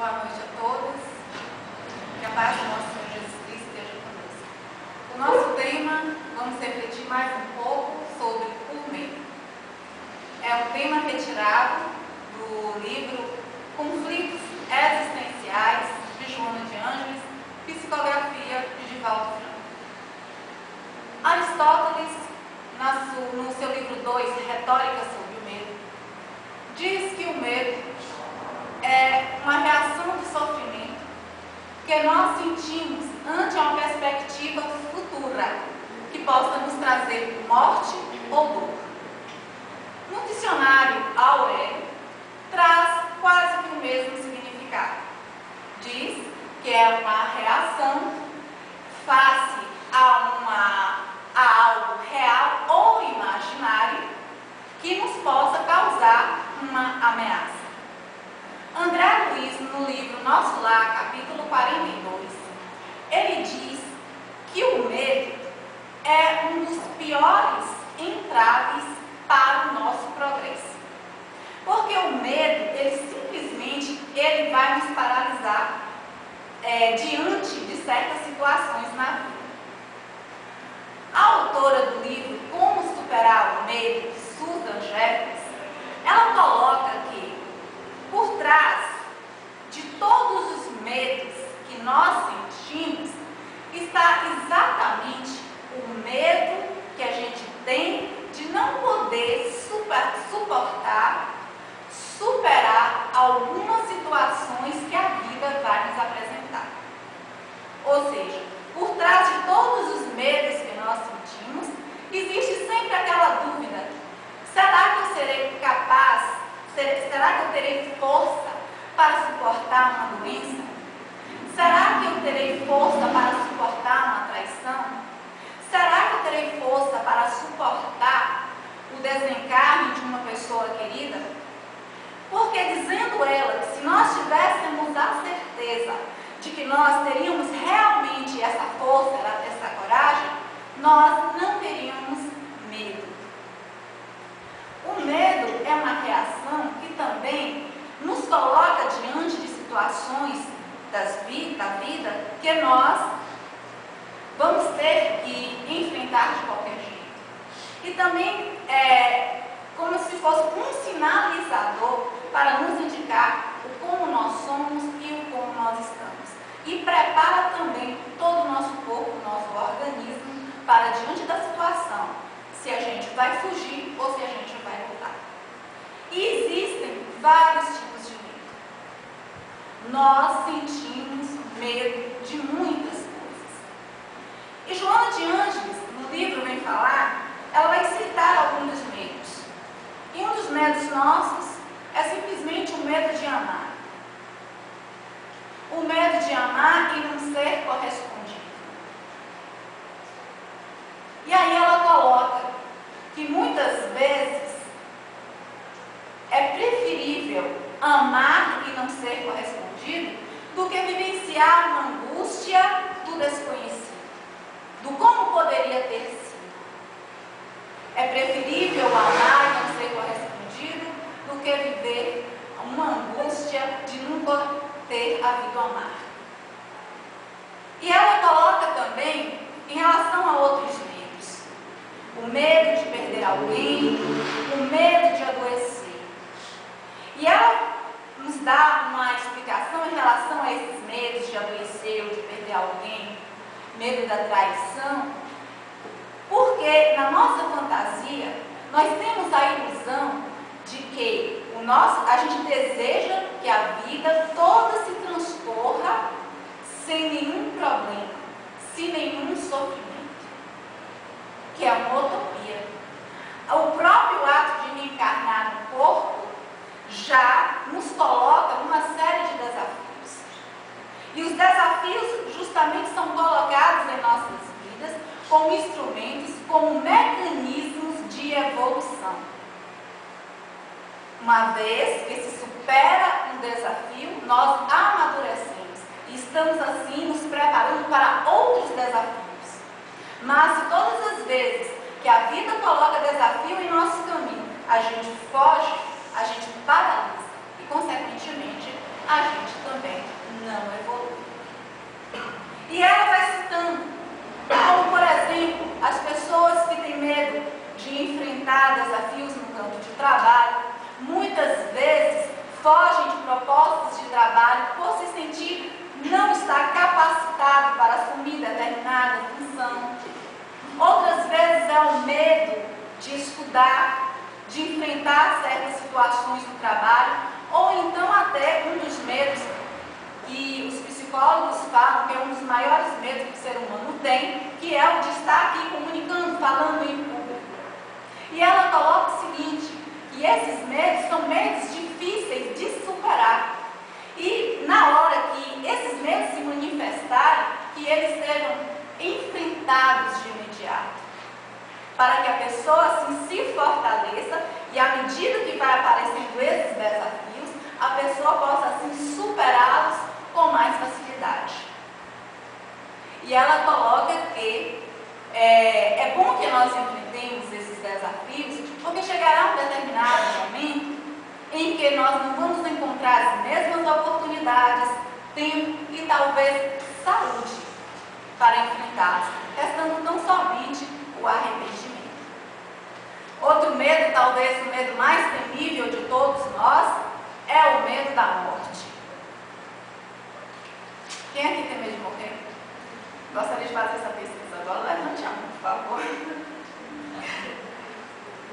Boa noite a todos. Que a paz do nosso Senhor Jesus Cristo esteja conosco. O nosso tema, vamos refletir mais um pouco sobre o medo. É um tema retirado do livro Conflitos Existenciais, de Joana de Ângeles, psicografia de Divaldo Franco. Aristóteles, no seu livro 2, Retórica sobre o Medo, diz que o medo é uma reação de sofrimento que nós sentimos ante uma perspectiva futura que possa nos trazer morte ou dor. No dicionário Aurélio, traz quase que o mesmo significado. Diz que é uma reação face a algo real ou imaginário que nos possa causar uma ameaça. André Luiz, no livro Nosso Lar, capítulo 42, ele diz que o medo é um dos piores entraves para o nosso progresso. Porque o medo, ele simplesmente vai nos paralisar diante de certas situações na vida. A autora do livro Como Superar o Medo, Susan Jeffers, ela coloca que por trás de todos os medos que nós sentimos está exatamente o medo que a gente tem de não poder superar algumas situações que a vida vai nos apresentar. Ou seja, por trás de todos os medos que nós sentimos, existe sempre aquela dúvida: será que eu serei capaz? Será que eu terei força para suportar uma doença? Será que eu terei força para suportar uma traição? Será que eu terei força para suportar o desencarne de uma pessoa querida? Porque dizendo ela que se nós tivéssemos a certeza de que nós teríamos realmente essa força, essa coragem, nós não teríamos medo. O medo é uma reação que também nos coloca diante de situações da vida que nós vamos ter que enfrentar de qualquer jeito. E também é como se fosse um sinalizador para nos indicar o como nós somos e o como nós estamos. E prepara também todo o nosso corpo, o nosso organismo para diante da situação, se a gente vai fugir ou se a gente vai lutar. E existem vários tipos de medo. Nós sentimos medo de muitas coisas. E Joana de Ângeles, no livro Vem Falar, ela vai citar alguns dos medos. E um dos medos nossos é simplesmente o medo de amar. O medo de amar e não ser correspondido. E aí ela coloca que muitas vezes é preferível amar e não ser correspondido do que vivenciar uma angústia do desconhecido, do como poderia ter sido. É preferível amar e não ser correspondido do que viver uma angústia de nunca ter havido amar. E ela coloca também em relação a outros medos: o medo de perder alguém, o medo de adoecer. E ela nos dá uma explicação em relação a esses medos de adoecer ou de perder alguém, medo da traição, porque na nossa fantasia nós temos a ilusão de que a gente deseja que a vida toda se transcorra sem nenhum problema, sem nenhum sofrimento, que é uma utopia. O próprio ato de reencarnar no corpo já nos coloca numa série de desafios. E os desafios justamente são colocados em nossas vidas como instrumentos, como mecanismos de evolução. Uma vez que se supera um desafio, nós amadurecemos e estamos assim nos preparando para outros desafios. Mas se todas as vezes que a vida coloca desafio em nosso caminho, a gente foge, a gente paralisa e, consequentemente, a gente também estudar, de enfrentar certas situações no trabalho, ou então até um dos medos que os psicólogos falam que é um dos maiores medos que o ser humano tem, que é o de estar aqui comunicando, falando em público. E ela coloca o seguinte, que esses medos são medos difíceis de superar. E na hora que esses medos se manifestarem, que eles sejam enfrentados de imediato, para que a pessoa assim se fortaleça e à medida que vai aparecendo esses desafios, a pessoa possa assim superá-los com mais facilidade. E ela coloca que é bom que nós enfrentemos esses desafios, porque chegará um determinado momento em que nós não vamos encontrar as mesmas oportunidades, tempo e talvez saúde para enfrentá-los, restando tão somente o arrependimento. Outro medo, talvez o medo mais temível de todos nós, é o medo da morte. Quem aqui tem medo de morrer? Gostaria de fazer essa pesquisa agora? Levante a mão, por favor.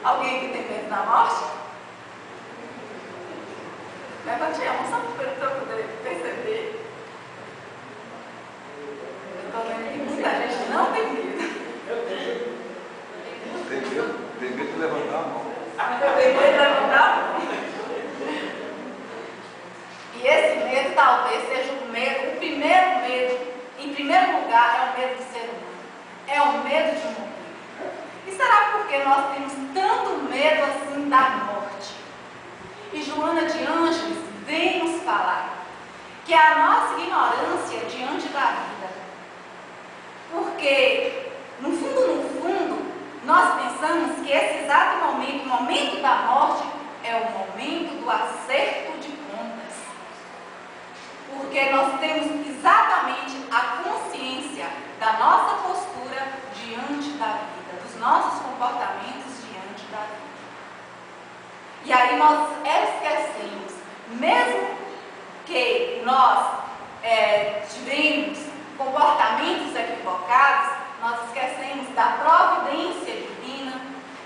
Alguém aqui tem medo da morte? Levante a mão só para eu poder perceber. Eu estou vendo que muita gente não tem medo. Tem medo de levantar a mão. Tem medo de levantar a mão? E esse medo talvez seja o primeiro medo, em primeiro lugar, é o medo do ser humano. É o medo de morrer. E será porque nós temos tanto medo assim da morte? E Joana de Ângeles vem nos falar que é a nossa ignorância diante da vida. Porque, no fundo, nós pensamos que esse exato momento, o momento da morte, é o momento do acerto de contas. Porque nós temos exatamente a consciência da nossa postura diante da vida, dos nossos comportamentos diante da vida. E aí nós esquecemos, mesmo que nós tivemos comportamentos equivocados, nós esquecemos da providência divina,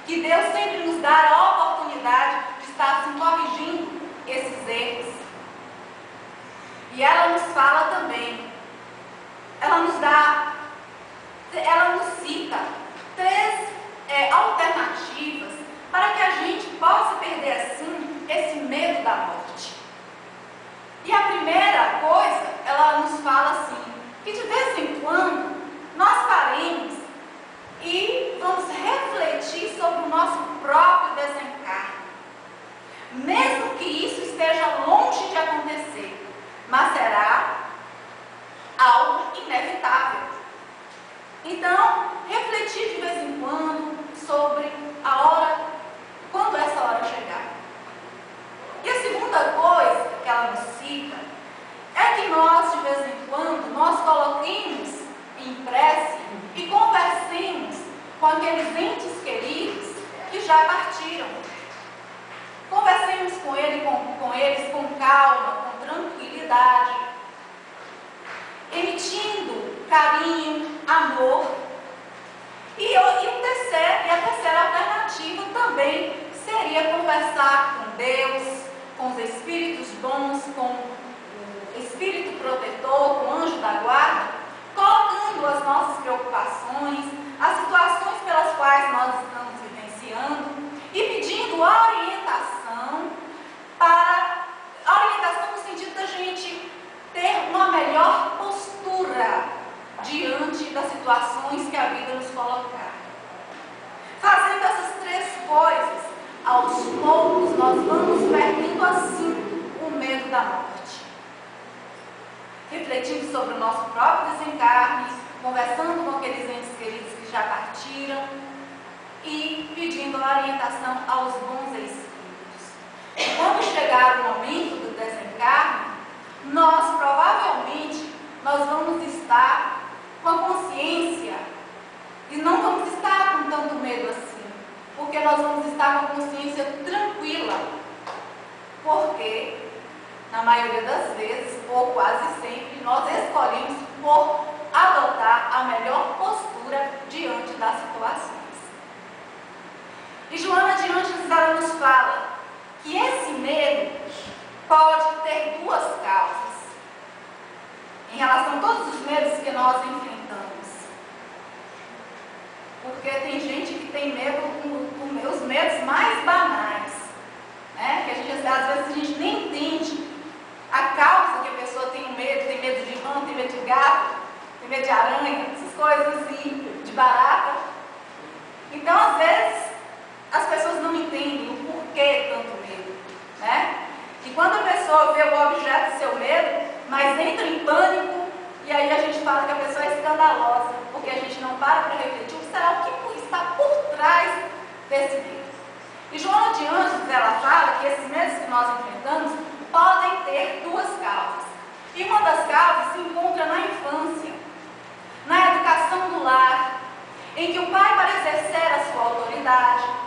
que Deus sempre nos dá a oportunidade de estar assim, corrigindo esses erros. E ela nos fala também, ela nos cita 3 alternativas para que a gente possa perder assim esse medo da morte. E a primeira coisa, ela nos fala assim, que de vez em quando nós paremos e vamos refletir sobre o nosso próprio desencarne. Mesmo que isso esteja longe de acontecer, mas será algo inevitável. Então, refletir de vez em quando sobre a hora, quando essa hora chegar. E a segunda coisa que ela nos cita é que nós, de vez em quando, nós coloquemos em prece e conversemos com aqueles entes queridos que já partiram. Conversemos com eles com calma, com tranquilidade, emitindo carinho, amor. E a terceira alternativa também seria conversar com Deus, com os espíritos bons, com o espírito protetor, com o anjo da guarda, colocando as nossas preocupações, as situações pelas quais nós estamos vivenciando e pedindo orientação no sentido da gente ter uma melhor postura diante das situações que a vida nos colocar. Fazendo essas 3 coisas, aos poucos nós vamos perdendo assim o medo da morte. Refletindo sobre o nosso próprio desencarne, conversando com aqueles entes queridos que já partiram e pedindo orientação aos bons espíritos. E quando chegar o momento do desencarne, nós provavelmente vamos estar com a consciência e não vamos estar com tanto medo assim, porque nós vamos estar com a consciência tranquila, porque na maioria das vezes, ou quase sempre, nós escolhemos por adotar a melhor postura diante das situações. E Joana de Ângeles, ela nos fala que esse medo pode ter duas causas em relação a todos os medos que nós enfrentamos. Porque tem gente que tem medo com os medos mais banais, né? Que às vezes a gente nem entende a causa que a pessoa tem medo de rã, tem medo de gato, tem medo de aranha, essas coisas assim, de barata. Então, às vezes, as pessoas não entendem o porquê tanto medo, né? E quando a pessoa vê o objeto do seu medo, mas entra em pânico, e aí a gente fala que a pessoa é escandalosa, porque a gente não para refletir o que será o que está por trás desse medo. E Joana de Ângeles, ela fala que esses medos que nós enfrentamos podem ter duas causas. E uma das causas se encontra na infância, na educação do lar, em que o pai, para exercer a sua autoridade,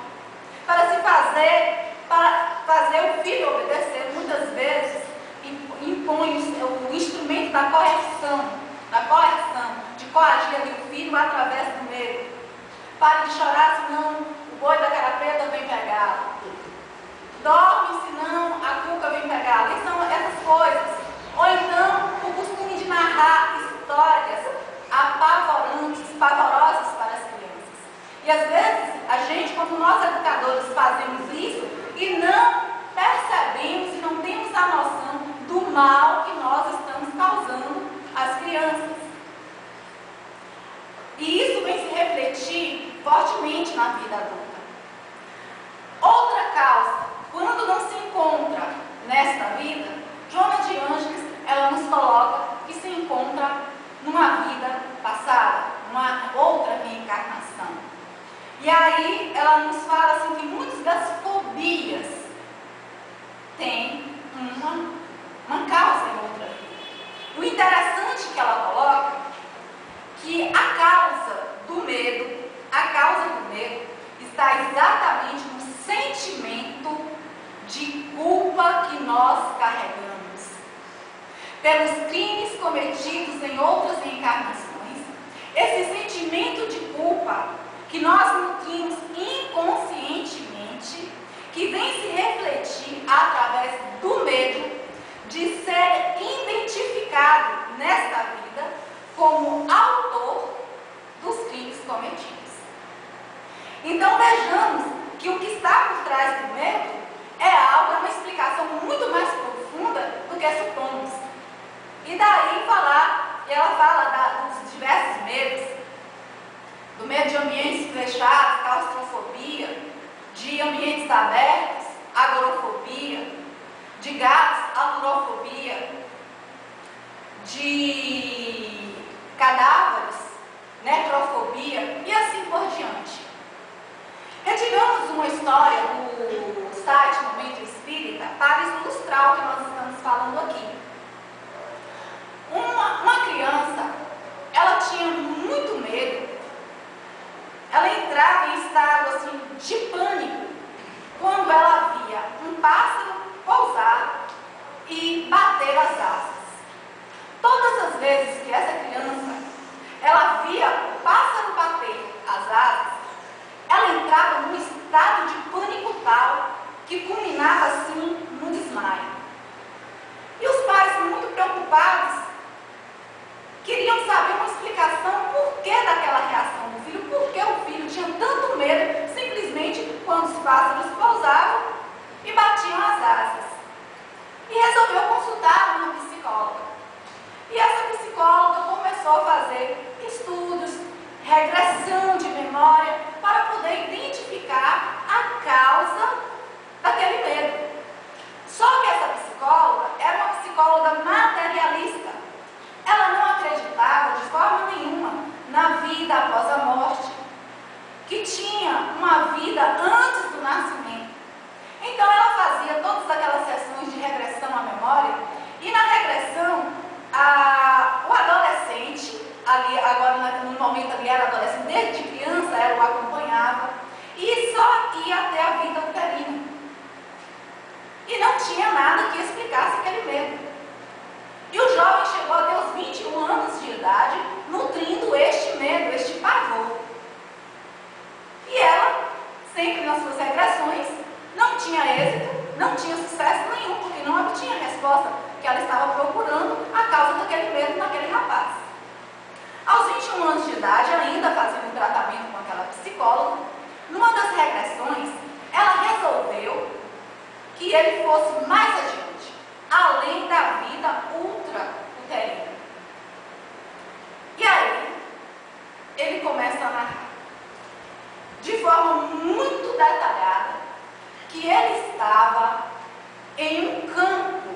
para fazer o filho obedecer, muitas vezes impõe o instrumento da correção, de coagir ali o filho através do medo. Pare de chorar, senão o boi da carapeta vem pegá-lo. Dorme, senão a cuca vem pegá-lo. E são essas coisas. Ou então o costume de narrar histórias apavorantes, pavorosas para as crianças. E às vezes a gente, como nós educadores, fazemos isso e não percebemos e não temos a noção do mal que nós estamos causando às crianças. E isso vem se refletir fortemente na vida adulta. Outra causa, quando não se encontra nesta vida, Joana de Ângeles, ela nos coloca que se encontra numa vida passada, uma outra reencarnação. E aí ela nos fala assim que muitas das fobias têm uma causa em outra vida. O interessante que ela coloca que a causa do medo está exatamente no sentimento de culpa que nós carregamos pelos crimes cometidos em outras reencarnações. Esse sentimento de culpa que nós nutrimos inconscientemente, que vem se refletir através do medo de ser identificado nesta vida como autor dos crimes cometidos. Então vejamos que o que está por trás do medo é uma explicação muito mais profunda do que supomos. E daí ela fala dos diversos medos, do medo de ambientes fechados, claustrofobia, de ambientes abertos, agorafobia, de gatos, alurofobia, de cadáveres, necrofobia e assim por diante. Retiramos uma história do site Momento Espírita para ilustrar o que nós estamos falando aqui. Uma criança, ela tinha muito medo, ela entrava em estado assim, de pânico quando ela via um pássaro pousar e bater as asas. Todas as vezes que essa criança ela via o pássaro bater as asas, ela entrava num estado de pânico tal que culminava assim no desmaio. E os pais, muito preocupados, queriam saber uma explicação por que daquela reação do filho, por que o filho tinha tanto medo simplesmente quando os pássaros pousavam e batiam as asas. E resolveu consultar uma psicóloga. E essa psicóloga começou a fazer estudos, regressão de memória, para poder identificar a causa daquele medo. Só que essa psicóloga era uma psicóloga materialista. Ela não acreditava de forma nenhuma na vida após a morte, que tinha uma vida antes do nascimento. Então ela fazia todas aquelas sessões de regressão à memória, e na regressão, o adolescente, ali, agora no momento ali era adolescente, desde criança ela o acompanhava, e só ia até a vida uterina. E não tinha nada que explicasse aquele medo. E o jovem chegou até os 21 anos de idade, nutrindo este medo, este pavor. E ela sempre nas suas regressões, não tinha êxito, não tinha sucesso nenhum, porque não obtinha a resposta que ela estava procurando a causa daquele medo naquele rapaz. Aos 21 anos de idade, ainda fazendo um tratamento com aquela psicóloga, numa das regressões, ela resolveu que ele fosse mais adiante, além da vida ultra-uterina. E aí, ele começa a narrar, de forma muito detalhada, que ele estava em um campo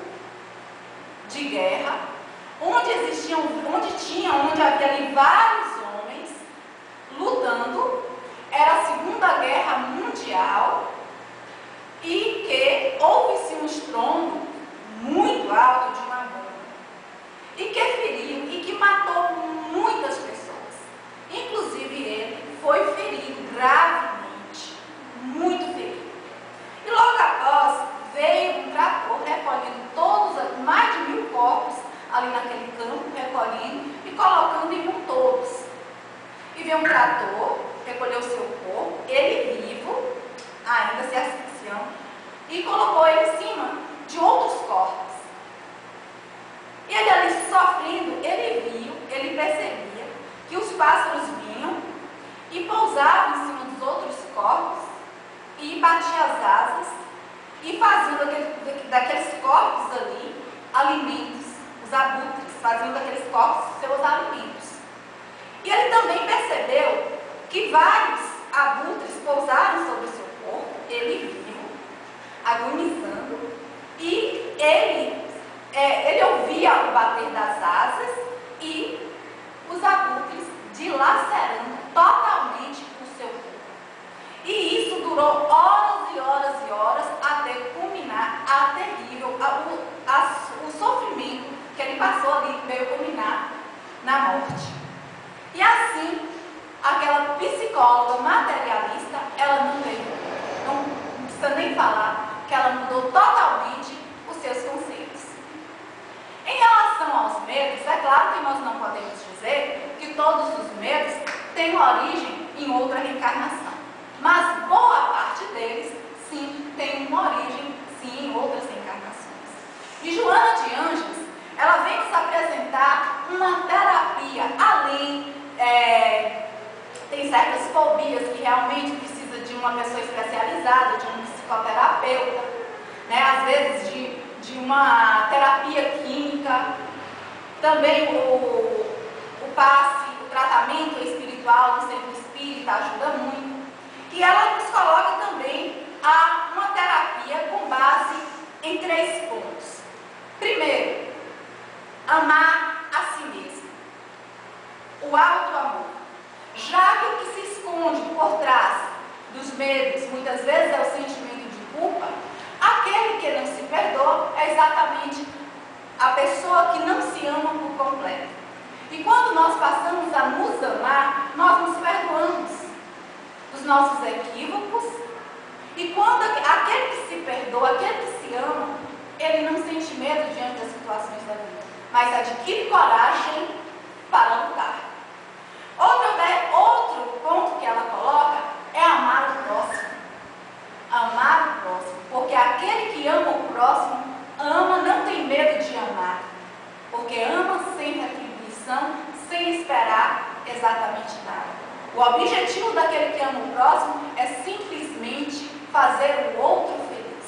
de guerra, onde havia ali vários homens lutando, era a Segunda Guerra Mundial, e que houve-se um estrondo muito alto de uma bomba, e que feriu e que matou muitas pessoas. Inclusive ele foi ferido gravemente, muito ferido. E logo após veio um trator recolhendo mais de 1000 corpos ali naquele campo, recolhendo e colocando em um todos. E veio um trator, recolheu seu corpo, ele vivo, ainda se asfixiando, e colocou ele em cima de outros corpos. E ele ali sofrendo, ele percebia que os pássaros vinham e pousavam em cima dos outros corpos e batiam as asas e faziam daqueles corpos ali alimentos, os abutres, faziam daqueles corpos seus alimentos. E ele também percebeu que vários abutres pousaram sobre o seu corpo, ele vivo, agonizando, e ele ouvia o bater das asas e os abutres dilacerando totalmente o seu corpo. E isso durou horas e horas e horas até culminar a terrível, o sofrimento que ele passou ali, veio culminar na morte. E assim, aquela psicóloga materialista, ela não precisa nem falar, que ela mudou totalmente os seus conceitos. Em relação aos medos, é claro que nós não podemos dizer que todos os medos têm origem em outra reencarnação. Mas boa parte deles, sim, tem uma origem, sim, em outras reencarnações. E Joana de Ângeles, ela vem nos apresentar uma terapia além, tem certas fobias que realmente precisa de uma pessoa especializada, de um psicoterapeuta, né? Às vezes de uma terapia química, também o passe, o tratamento espiritual no centro espírita ajuda muito. E ela nos coloca também uma terapia com base em 3 pontos. Primeiro, amar a si mesmo. O auto-amor. Já que o que se esconde por trás dos medos, muitas vezes é o sentimento de culpa, aquele que não se perdoa é exatamente a pessoa que não se ama por completo. E quando nós passamos a nos amar, nós nos perdoamos dos nossos equívocos, e quando aquele que se perdoa, aquele que se ama, ele não sente medo diante das situações da vida, mas adquire coragem para lutar. Outro ponto que ela coloca é amar o próximo. Amar o próximo, porque aquele que ama o próximo, não tem medo de amar, porque ama sem retribuição, sem esperar exatamente nada. O objetivo daquele que ama o próximo é simplesmente fazer o outro feliz,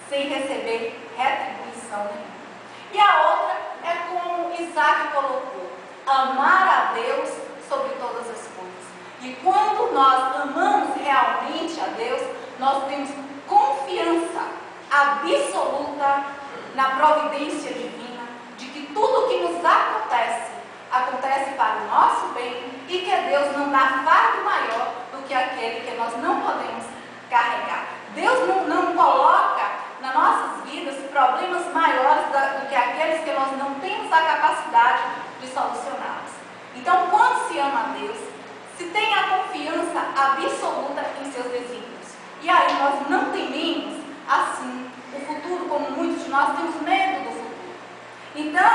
sem receber retribuição nenhuma. E a outra é como Isaac colocou, amar a Deus sobre todas as coisas. E quando nós amamos realmente a Deus, nós temos confiança absoluta na providência divina, de que tudo que nos acontece para o nosso bem, e que Deus não dá fardo maior do que aquele que nós não podemos carregar. Deus não coloca nas nossas vidas problemas maiores do que aqueles que nós não temos a capacidade de solucioná-los. Então, quando se ama a Deus, se tem a confiança absoluta em seus desígnios. E aí nós não tememos, assim, o futuro, como muitos de nós temos medo do futuro. Então,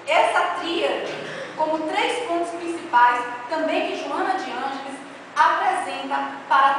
essa tríade, como 3 pontos principais, também que Joana de Ângeles apresenta para a